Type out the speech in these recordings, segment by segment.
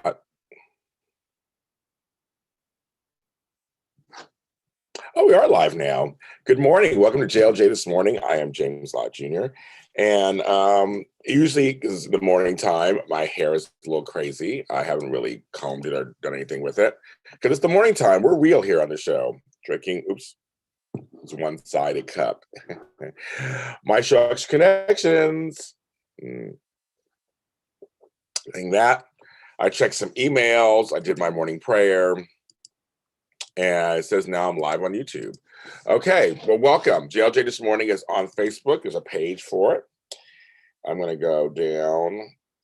Uh, Oh, we are live now. Good morning. Welcome to JLJ this morning. I am James Lott Jr. And usually is the morning time. My hair is a little crazy. I haven't really combed it or done anything with it because it's the morning time. We're real here on the show. Drinking, oops, it's one-sided cup. My shucks connections. Mm, Doing that. I checked some emails. I did my morning prayer. And it says now I'm live on YouTube. Okay, well, welcome. JLJ this morning is on Facebook. There's a page for it. I'm going to go down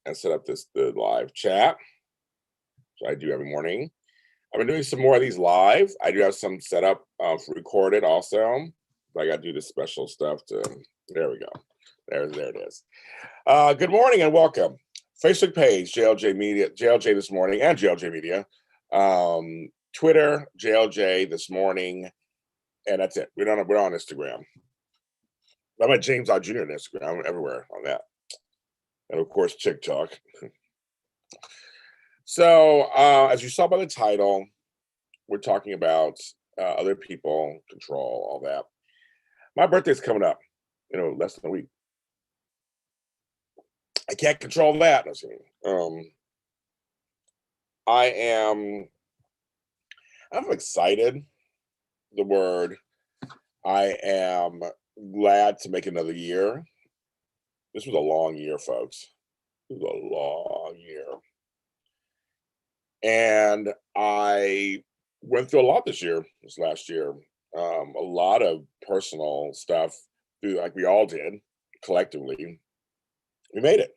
and set up the live chat, which I do every morning. I've been doing some more of these live. I do have some set up recorded also. But I got to do the special stuff to. There we go. There it is. Good morning and welcome. Facebook page JLJ Media, JLJ this morning, and JLJ Media. Twitter, JLJ this morning, and that's it. We're on Instagram. I'm at James Lott Jr. on Instagram. I'm everywhere on that. And of course, TikTok. So, as you saw by the title, we're talking about other people, control, all that. My birthday's coming up, less than a week. I can't control that. I'm excited. The word. I am glad to make another year. This was a long year, folks. It was a long year. And I went through a lot this last year. A lot of personal stuff, like we all did, collectively. We made it.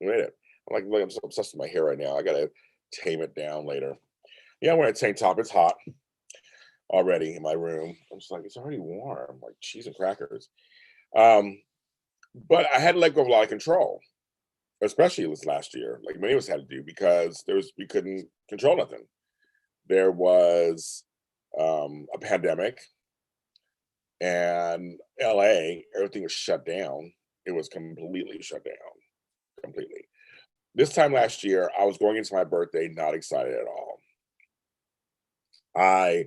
I'm so obsessed with my hair right now. I gotta tame it down later. Yeah, I'm wearing a tank top. It's hot already in my room. I'm just like, it's already warm, like cheese and crackers. But I had to let go of a lot of control, especially this last year, like many of us had to do, because we couldn't control nothing. There was a pandemic, and LA, everything was shut down. It was completely shut down, completely. This time last year, I was going into my birthday not excited at all. I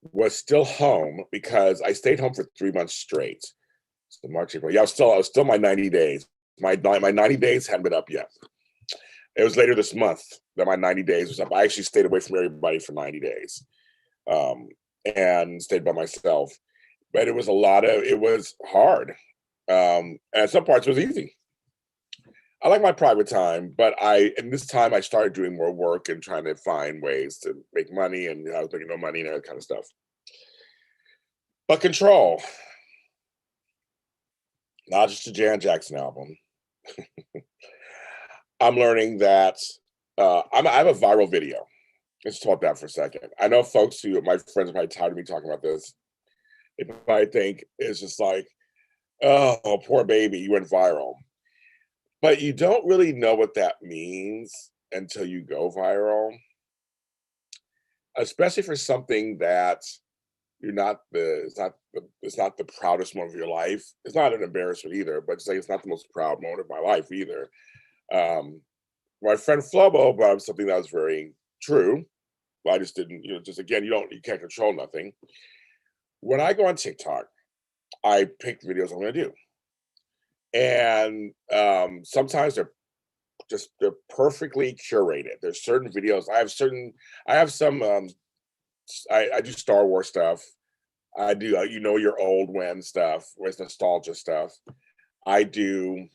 was still home because I stayed home for 3 months straight. So March, April. Yeah, I was still my 90 days. My 90 days hadn't been up yet. It was later this month that my 90 days was up. I actually stayed away from everybody for 90 days, and stayed by myself. But it was hard. And at some parts it was easy. I like my private time, but this time I started doing more work and trying to find ways to make money, and I was making no money and that kind of stuff. But control, not just a Jan Jackson album. I'm learning that I have a viral video. Let's talk about that for a second. I know folks my friends are probably tired of me talking about this. They probably think it's just like, oh, poor baby, you went viral. But you don't really know what that means until you go viral, especially for something that it's not the proudest moment of your life. It's not an embarrassment either, but it's not the most proud moment of my life either. My friend Flobo brought up something that was very true. But I just didn't, again, you can't control nothing. When I go on TikTok, I pick videos I'm going to do. And sometimes they're perfectly curated. There's certain videos. I do Star Wars stuff. I do your old when stuff, where it's nostalgia stuff. I do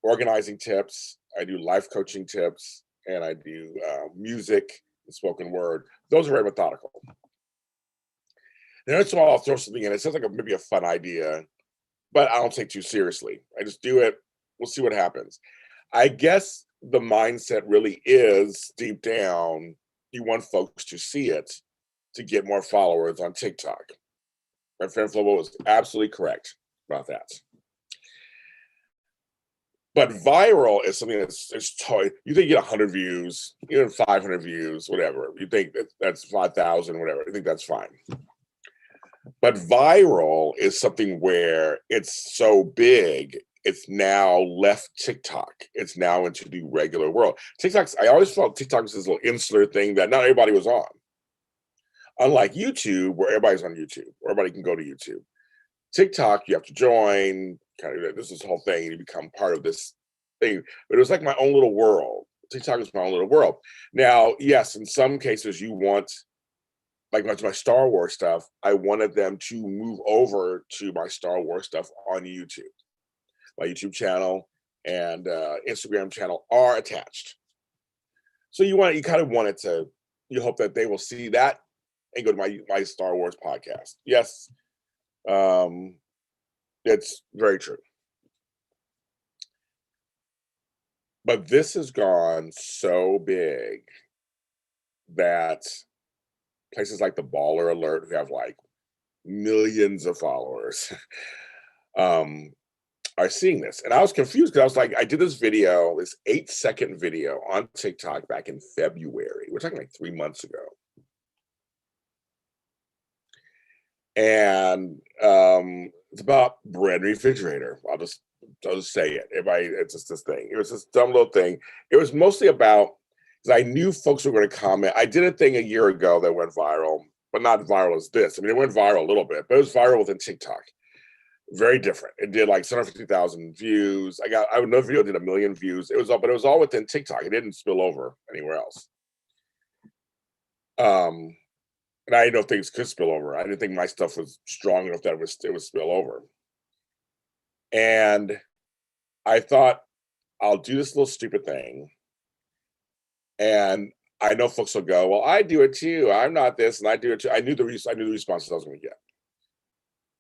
organizing tips. I do life coaching tips, and I do music and spoken word. Those are very methodical. Then once in a while I'll throw something in. It sounds like maybe a fun idea, but I don't take too seriously. I just do it. We'll see what happens. I guess the mindset really is deep down, you want folks to see it to get more followers on TikTok. My friend Flobo was absolutely correct about that. But viral is something you think you get 100 views, 500 views, whatever. You think that's 5,000, whatever. I think that's fine. But viral is something where it's so big, it's now left TikTok. It's now into the regular world. I always felt TikTok was this little insular thing that not everybody was on. Unlike YouTube, where everybody's on YouTube, everybody can go to YouTube. TikTok, you have to join, kind of, this is the whole thing, you become part of this thing. But it was like my own little world. TikTok is my own little world. Now, yes, in some cases you want, like my Star Wars stuff, I wanted them to move over to my Star Wars stuff on YouTube. My YouTube channel and Instagram channel are attached. So you kind of want it to, you hope that they will see that and go to my Star Wars podcast. Yes, it's very true. But this has gone so big that places like the Baller Alert, who have like millions of followers, are seeing this. And I was confused because I was like, I did this video, this 8-second video on TikTok back in February. We're talking like 3 months ago. And it's about bread refrigerator. I'll just say it. It's just this thing. It was this dumb little thing. It was mostly about, because I knew folks were going to comment. I did a thing a year ago that went viral, but not viral as this. I mean, it went viral a little bit, but it was viral within TikTok. Very different. It did like 750,000 views. Another video did 1 million views. It was all within TikTok. It didn't spill over anywhere else. And I didn't know if things could spill over. I didn't think my stuff was strong enough that it would spill over. And I thought, I'll do this little stupid thing. And I know folks will go, well, I do it too. I'm not this, and I do it too. I knew the responses I was going to get.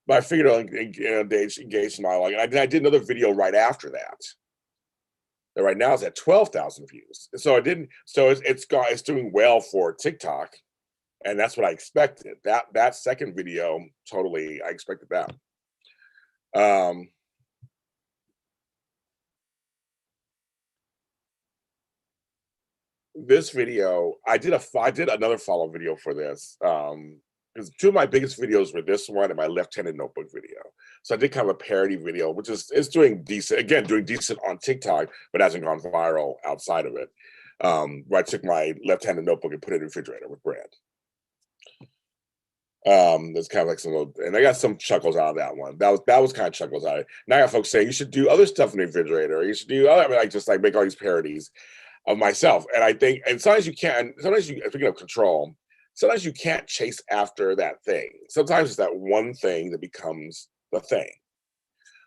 But I figured I'll engage in dialogue. And I did another video right after that. That right now is at 12,000 views. So it's doing well for TikTok. And that's what I expected. That second video, totally, I expected that. This video, I did another follow video for this. Because 2 of my biggest videos were this one and my left-handed notebook video. So I did kind of a parody video, which is doing decent. Again, doing decent on TikTok, but hasn't gone viral outside of it. Where I took my left-handed notebook and put it in the refrigerator with bread. There's kind of like and I got some chuckles out of that one. That was kind of chuckles out of it. Now I got folks saying you should do other stuff in the refrigerator. Or you should do other, just like make all these parodies of myself. And I think, and sometimes you can't. Sometimes speaking of control, sometimes you can't chase after that thing. Sometimes it's that one thing that becomes the thing.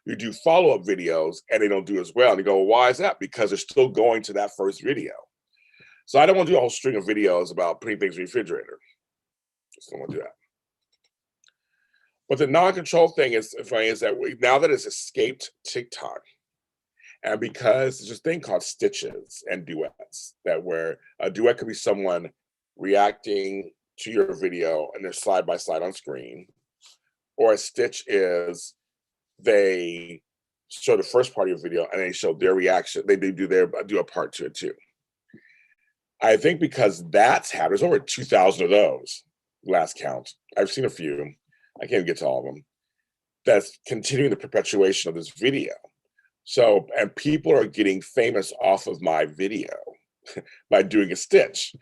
You do follow-up videos and they don't do as well. And you go, well, why is that? Because they're still going to that first video. So I don't want to do a whole string of videos about putting things in the refrigerator. Just don't want to do that. But the non-control thing is funny is that now that it's escaped TikTok, and because there's this thing called stitches and duets, that where a duet could be someone reacting to your video and they're side by side on screen, or a stitch is they show the first part of your video and they show their reaction. They do a part to it too. I think because that's happened, there's over 2,000 of those last count. I've seen a few. I can't get to all of them. That's continuing the perpetuation of this video. So, and people are getting famous off of my video by doing a stitch.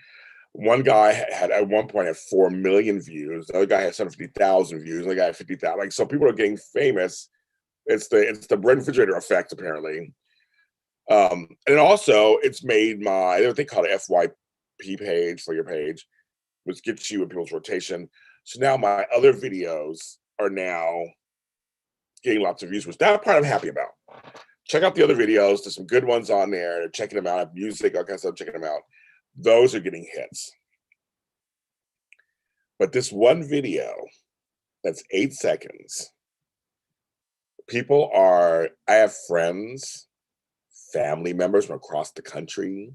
One guy had at one point had 4 million views. The other guy had 750,000 views. The other guy had 50,000. Like, so people are getting famous. It's the bread refrigerator effect, apparently. And also, it's made they call it FYP page for your page, which gets you in people's rotation. So now my other videos are now getting lots of views, which that part I'm happy about. Check out the other videos. There's some good ones on there. Checking them out. I have music, all kinds of stuff, checking them out. Those are getting hits. But this one video that's 8 seconds, I have friends, family members from across the country,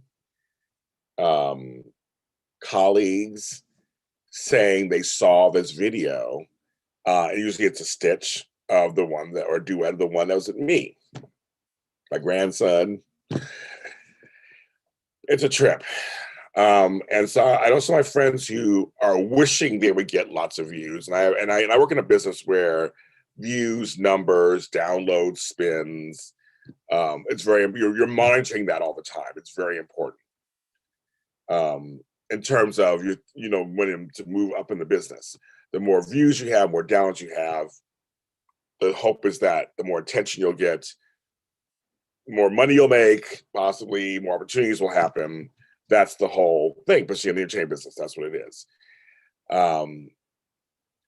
colleagues saying they saw this video. Usually it's a stitch of the one that, or duet of the one that was me, my grandson. It's a trip. And so I know some of my friends who are wishing they would get lots of views. And I work in a business where views, numbers, downloads, spins, It's very, you're monitoring that all the time. It's very important. In terms of when to move up in the business. The more views you have, more downloads you have, the hope is that the more attention you'll get, more money you'll make, possibly more opportunities will happen. That's the whole thing, especially in the entertainment business. That's what it is. And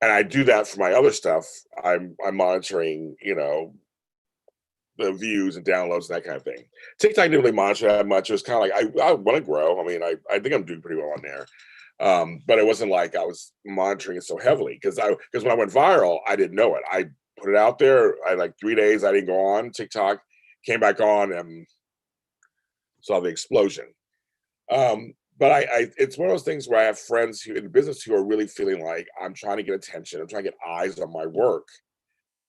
I do that for my other stuff. I'm monitoring, the views and downloads and that kind of thing. TikTok didn't really monitor that much. It was kind of like I want to grow. I mean, I think I'm doing pretty well on there. But it wasn't like I was monitoring it so heavily because when I went viral, I didn't know it. I put it out there. I like 3 days I didn't go on TikTok, came back on and saw the explosion. But it's one of those things where I have friends who in the business who are really feeling like I'm trying to get attention. I'm trying to get eyes on my work.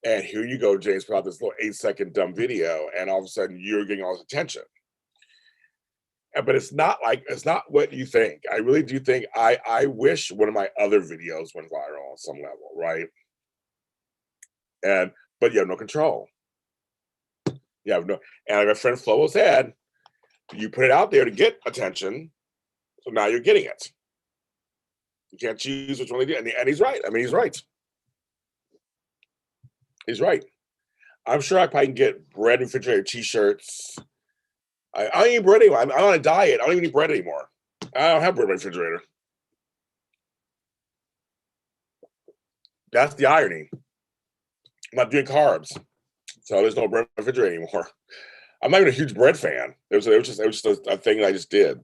And here you go, James, put out this little 8-second dumb video, and all of a sudden you're getting all this attention. But it's not what you think. I really do think I wish one of my other videos went viral on some level, right? But you have no control. You have no, and like my friend Flo said, you put it out there to get attention, so now you're getting it. You can't choose which one to do, and he's right. I mean, he's right. He's right. I'm sure I probably can get bread refrigerator T-shirts. I don't eat bread anymore. I'm on a diet. I don't even eat bread anymore. I don't have bread in my refrigerator. That's the irony. I'm not doing carbs, so there's no bread in my refrigerator anymore. I'm not even a huge bread fan. It was just a thing that I just did.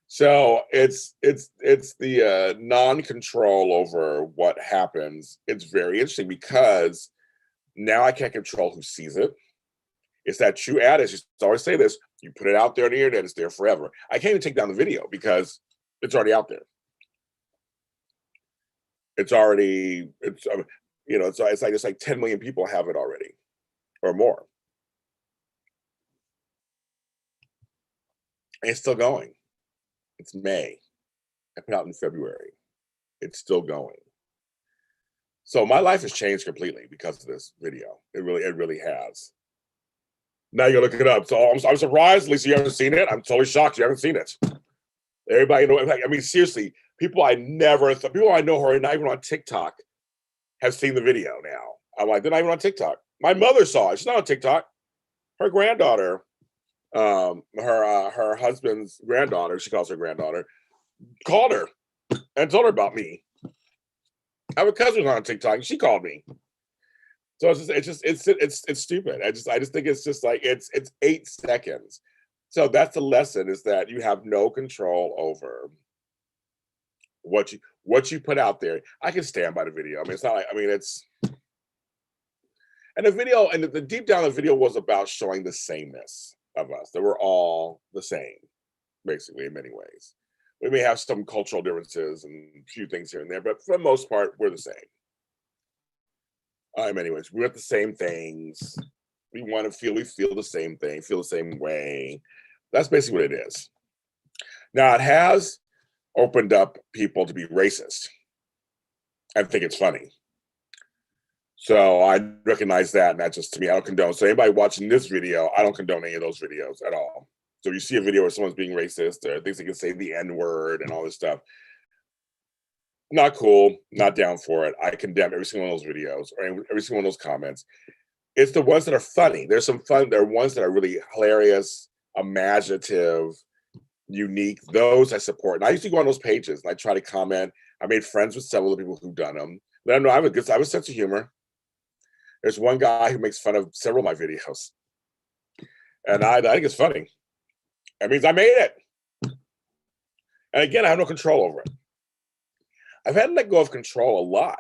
So it's the non-control over what happens. It's very interesting because now I can't control who sees it. It's that true adage. You always say this: you put it out there on the internet, it's there forever. I can't even take down the video because it's already out there. It's like 10 million people have it already, or more. And it's still going. It's May. I put out in February. It's still going. So my life has changed completely because of this video. It really has. Now you look it up. So I'm surprised, Lisa, you haven't seen it. I'm totally shocked you haven't seen it. Everybody know. I mean, seriously, people I know who are not even on TikTok have seen the video now. I'm like, they're not even on TikTok. My mother saw it. She's not on TikTok. Her granddaughter, her husband's granddaughter, she calls her granddaughter, called her and told her about me. I have a cousin who's on TikTok, and she called me. So it's stupid. I just think it's just like it's 8 seconds. So that's the lesson, is that you have no control over what you put out there. I can stand by the video. I mean, it's not like, I mean, it's, and the video, and the deep down the video was about showing the sameness of us, that we're all the same, basically, in many ways. We may have some cultural differences and a few things here and there, but for the most part, we're the same. In many ways, we want the same things. We feel the same thing, feel the same way. That's basically what it is. Now, it has opened up people to be racist. I think it's funny. So I recognize that, and that's just, to me, I don't condone. So anybody watching this video, I don't condone any of those videos at all. So if you see a video where someone's being racist or thinks they can say the N-word and all this stuff, not cool, not down for it. I condemn every single one of those videos or every single one of those comments. It's the ones that are funny. There's some fun. There are ones that are really hilarious, imaginative, unique. Those I support. And I used to go on those pages and I try to comment. I made friends with several of the people who've done them. Let them know I have a sense of humor. There's one guy who makes fun of several of my videos, and I think it's funny. That means I made it. And again, I have no control over it. I've had to let go of control a lot.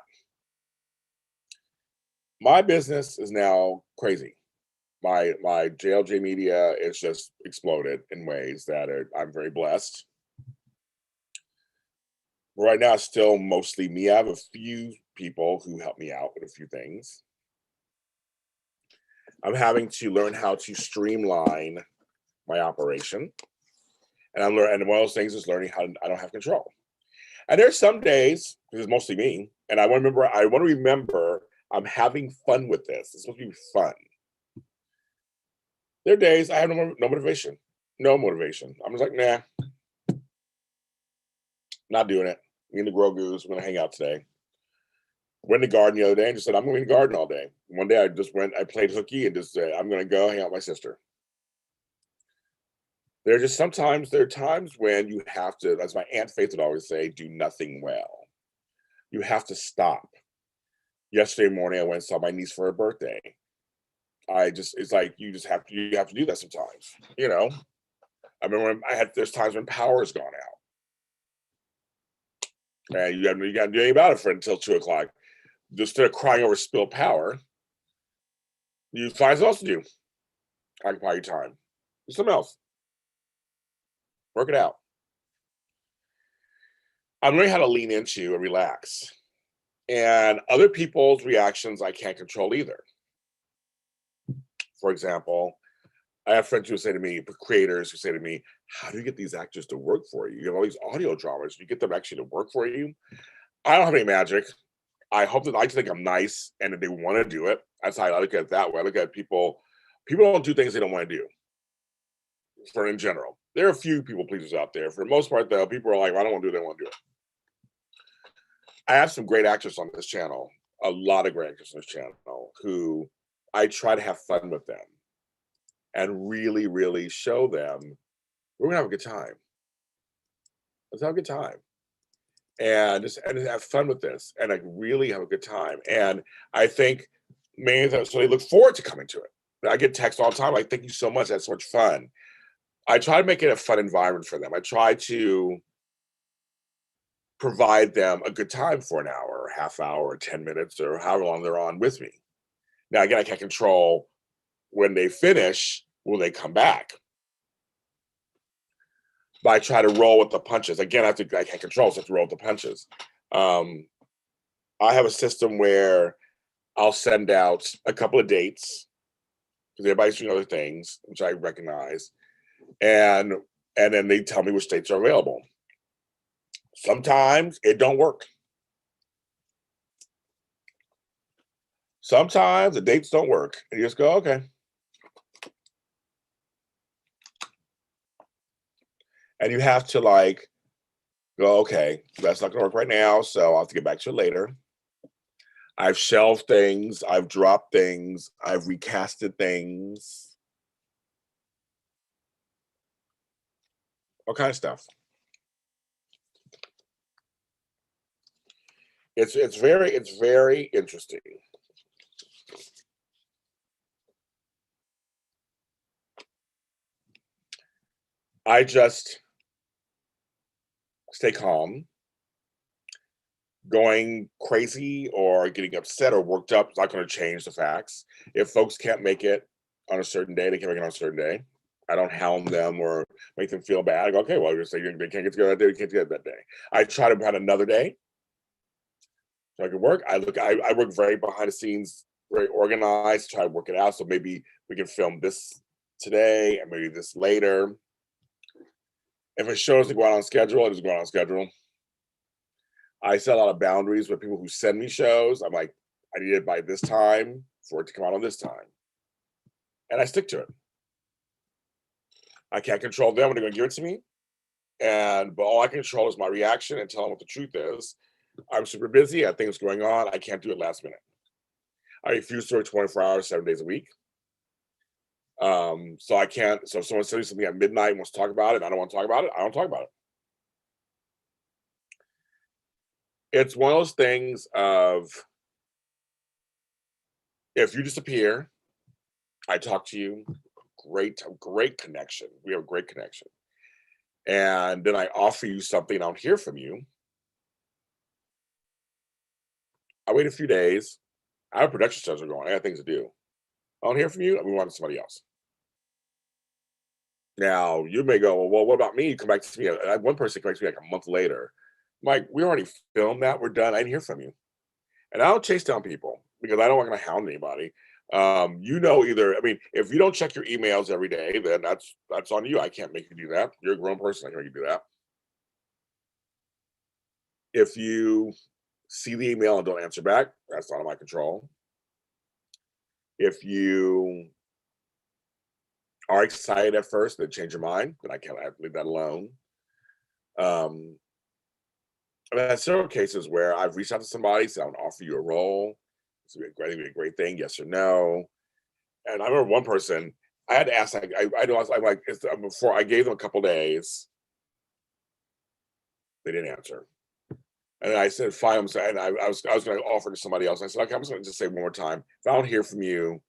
My business is now crazy. My JLJ media is just exploded in ways that I'm very blessed. Right now, it's still mostly me. I have a few people who help me out with a few things. I'm having to learn how to streamline my operation. And one of those things is learning how I don't have control. And there's some days, because it's mostly me, and I want to remember I'm having fun with this. It's supposed to be fun. There are days I have no motivation. No motivation. I'm just like, nah, not doing it. Me and the Grow Goose, we're gonna hang out today. Went in the garden the other day and just said, I'm gonna be in the garden all day. One day I played hooky and just said, I'm gonna go hang out with my sister. There are times when you have to, as my Aunt Faith would always say, do nothing well. You have to stop. Yesterday morning I went and saw my niece for her birthday. It's like you have to do that sometimes. I remember there's times when power has gone out. And you got to do anything about it until 2:00. Instead of crying over spilled power, you find something else to do. Occupy your time. Do something else. Work it out. I'm learning how to lean into and relax. And other people's reactions I can't control either. For example, I have friends who say to me, creators who say to me, how do you get these actors to work for you? You have all these audio dramas. You get them actually to work for you. I don't have any magic. I hope that I think I'm nice and that they want to do it. That's how I look at it that way. I look at people don't do things they don't want to do. In general, there are a few people pleasers out there. For the most part, though, people are like, well, I don't want to do it, they want to do it. I have some great actors on this channel, a lot of great actors on this channel who I try to have fun with them and really, really show them we're gonna have a good time. Let's have a good time. And just have fun with this and like really have a good time. And I think so they look forward to coming to it. I get texts all the time like, thank you so much, that's so much fun. I try to make it a fun environment for them. I try to provide them a good time for an hour, or half hour, or 10 minutes, or however long they're on with me. Now, again, I can't control when they finish, will they come back? But I try to roll with the punches. Again, I can't control, so I have to roll with the punches. I have a system where I'll send out a couple of dates because everybody's doing other things, which I recognize, and then they tell me which dates are available. Sometimes it don't work. Sometimes the dates don't work, and you just go, okay. And you have to like go, okay, that's not gonna work right now, so I'll have to get back to it later. I've shelved things, I've dropped things, I've recasted things. All kind of stuff. It's very interesting. I just stay calm. Going crazy or getting upset or worked up is not going to change the facts. If folks can't make it on a certain day, they can't make it on a certain day. I don't hound them or make them feel bad. I go, okay, well, you're saying they can't get together that day, they can't get together that day. I try to have another day so I can work. I work very behind the scenes, very organized, try to work it out. So maybe we can film this today and maybe this later. If a show doesn't go out on schedule, it doesn't go out on schedule. I set a lot of boundaries with people who send me shows. I'm like, I need it by this time for it to come out on this time. And I stick to it. I can't control them when they're going to give it to me. But all I can control is my reaction and tell them what the truth is. I'm super busy. I have things going on. I can't do it last minute. I refuse to work 24 hours, 7 days a week. So I can't. So if someone sends me something at midnight and wants to talk about it, and I don't want to talk about it, I don't talk about it. It's one of those things of if you disappear, I talk to you, great connection. We have a great connection. And then I offer you something, I don't hear from you. I wait a few days. I have production schedule going. I got things to do. I don't hear from you. I move on to somebody else. Now you may go, well, what about me? You come back to me. I had one person come back to me like a month later. I'm like, we already filmed that. We're done. I didn't hear from you. And I don't chase down people because I don't want to hound anybody. If you don't check your emails every day, then that's on you. I can't make you do that. You're a grown person. I can't make you do that. If you see the email and don't answer back, that's not in my control. If you are excited at first, then change your mind, then I can't leave that alone. I've had several cases where I've reached out to somebody, said, I want to offer you a role. This would be a great thing, yes or no. And I remember one person, I had to ask, I know, I'm like, before I gave them a couple days, they didn't answer. And I said, fine, and I was going to offer to somebody else. I said, okay, I'm just going to just say one more time. If I don't hear from you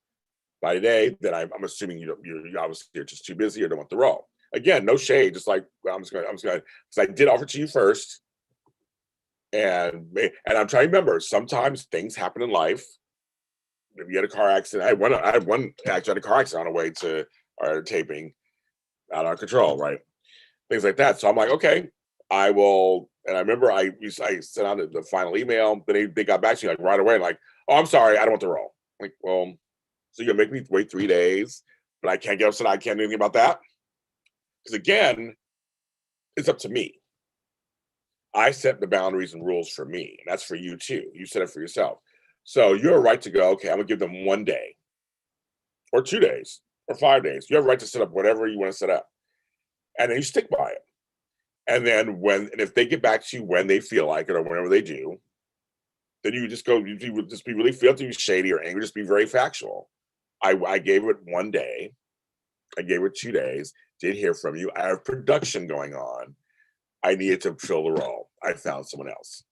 by today, then I'm assuming you're obviously you're just too busy or don't want the role. Again, no shade, just like, I'm just going to, because I did offer to you first. And I'm trying to remember, sometimes things happen in life. If you had a car accident, I had one actually had a car accident on the way to our taping, out of control, right? Things like that. So I'm like, okay, I will. And I remember I sent out the final email, but they got back to me like right away, like, oh, I'm sorry, I don't want the role. Like, well, so you're gonna make me wait 3 days, but I can't get upset. I can't do anything about that. Because again, it's up to me. I set the boundaries and rules for me, and that's for you too. You set it for yourself. So you have a right to go, okay, I'm gonna give them 1 day or 2 days or 5 days. You have a right to set up whatever you want to set up. And then you stick by it. And then if they get back to you when they feel like it or whenever they do, then you just go, you would just be really feel to be shady or angry, just be very factual. I gave it 1 day, I gave it 2 days, didn't hear from you. I have production going on. I needed to fill the role. I found someone else.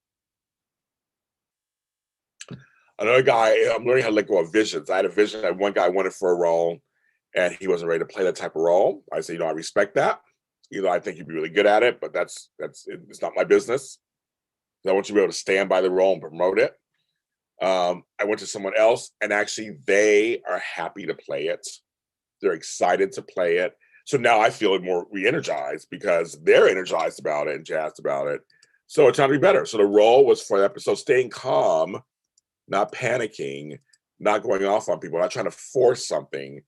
Another guy, I'm learning how to let go of visions. I had a vision that one guy wanted for a role and he wasn't ready to play that type of role. I said, I respect that. I think you'd be really good at it, but it's not my business. I want you to be able to stand by the role and promote it. I went to someone else and actually they are happy to play it. They're excited to play it. So now I feel more re-energized because they're energized about it and jazzed about it. So it's trying to be better. So the role was for that. So staying calm, not panicking, not going off on people, not trying to force something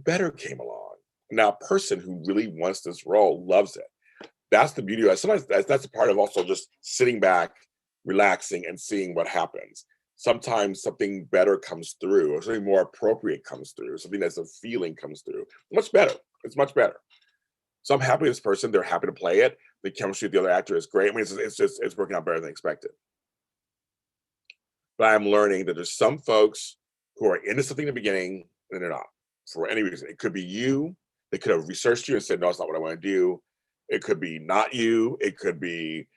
better came along. Now, a person who really wants this role loves it. That's the beauty of it. Sometimes that's a part of also just sitting back, relaxing, and seeing what happens. Sometimes something better comes through, or something more appropriate comes through, something that's a feeling comes through. Much better. It's much better. So I'm happy with this person. They're happy to play it. The chemistry of the other actor is great. I mean, it's working out better than expected. But I'm learning that there's some folks who are into something in the beginning and they're not for any reason. It could be you. They could have researched you and said, no, it's not what I want to do. It could be not you. It could be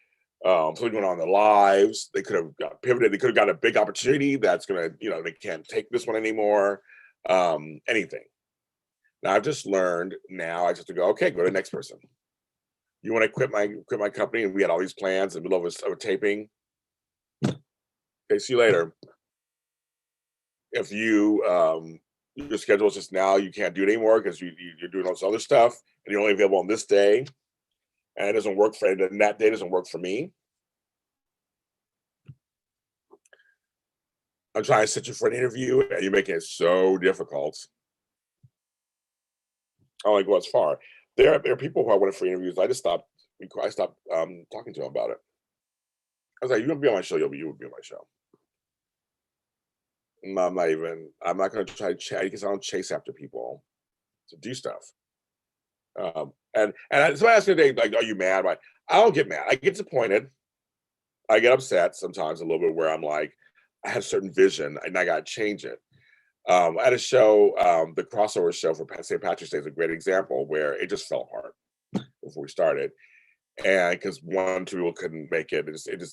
something going on in their lives. They could have got pivoted. They could have got a big opportunity that's going to, they can't take this one anymore. Anything. Now I've just learned now I just have to go, okay, go to the next person. You want to quit my company? And we had all these plans in the middle of a taping. Okay, see you later. If your schedule is just now, you can't do it anymore because you're doing all this other stuff and you're only available on this day and it doesn't work and that day doesn't work for me. I'm trying to set you for an interview and you're making it so difficult. I don't go as far. There are people who I wanted for interviews. I stopped talking to them about it. I was like, you're gonna be on my show, you will be on my show. I'm not going to try to chase because I don't chase after people to do stuff. And somebody asked me today, like, are you mad? I don't get mad. I get disappointed. I get upset sometimes a little bit where I'm like, I had a certain vision and I got to change it. I had a show, the crossover show for St. Patrick's Day is a great example where it just fell apart before we started. And because 2 people couldn't make it,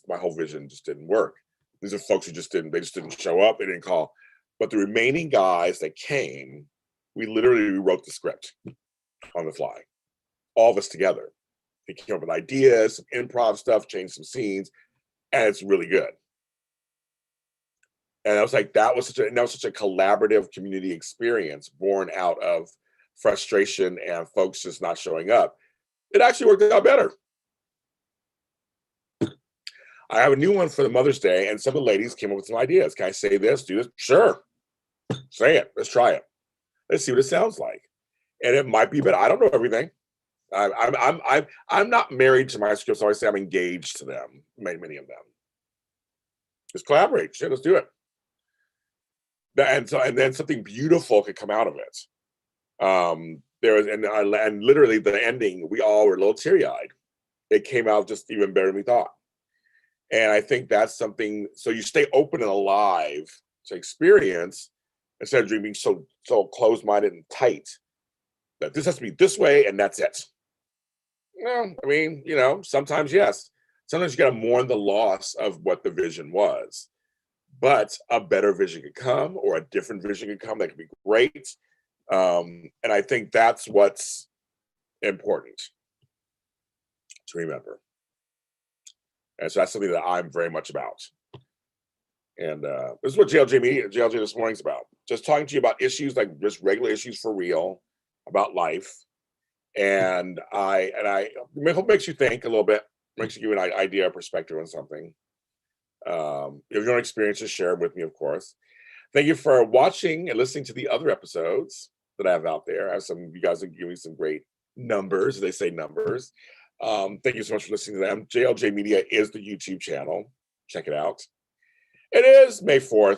my whole vision just didn't work. These are folks who just didn't show up, they didn't call. But the remaining guys that came, we literally rewrote the script on the fly, all of us together. We came up with ideas, some improv stuff, changed some scenes, and it's really good. And I was like, that was such a collaborative community experience born out of frustration and folks just not showing up. It actually worked out better. I have a new one for the Mother's Day, and some of the ladies came up with some ideas. Can I say this? Do this? Sure. Say it. Let's try it. Let's see what it sounds like. And it might be better. I don't know everything. I'm not married to my scripts, so I say I'm engaged to them. Many of them. Just collaborate. Shit, let's do it. And then something beautiful could come out of it. There was, and literally the ending, we all were a little teary-eyed. It came out just even better than we thought. And I think that's something, so you stay open and alive to experience instead of being so closed-minded and tight that this has to be this way and that's it. No, I mean, sometimes yes. Sometimes you got to mourn the loss of what the vision was, but a better vision could come, or a different vision could come that could be great. And I think that's what's important to remember. And so that's something that I'm very much about. And this is what JLJ this morning's about. Just talking to you about issues, like just regular issues for real, about life. And I hope it makes you think a little bit, makes you give you an idea or perspective on something. If your own experiences, share with me, of course. Thank you for watching and listening to the other episodes that I have out there. I have some, you guys are giving me some great numbers, they say numbers. Thank you so much for listening to them. JLJ Media is the YouTube channel. Check it out. It is May 4th.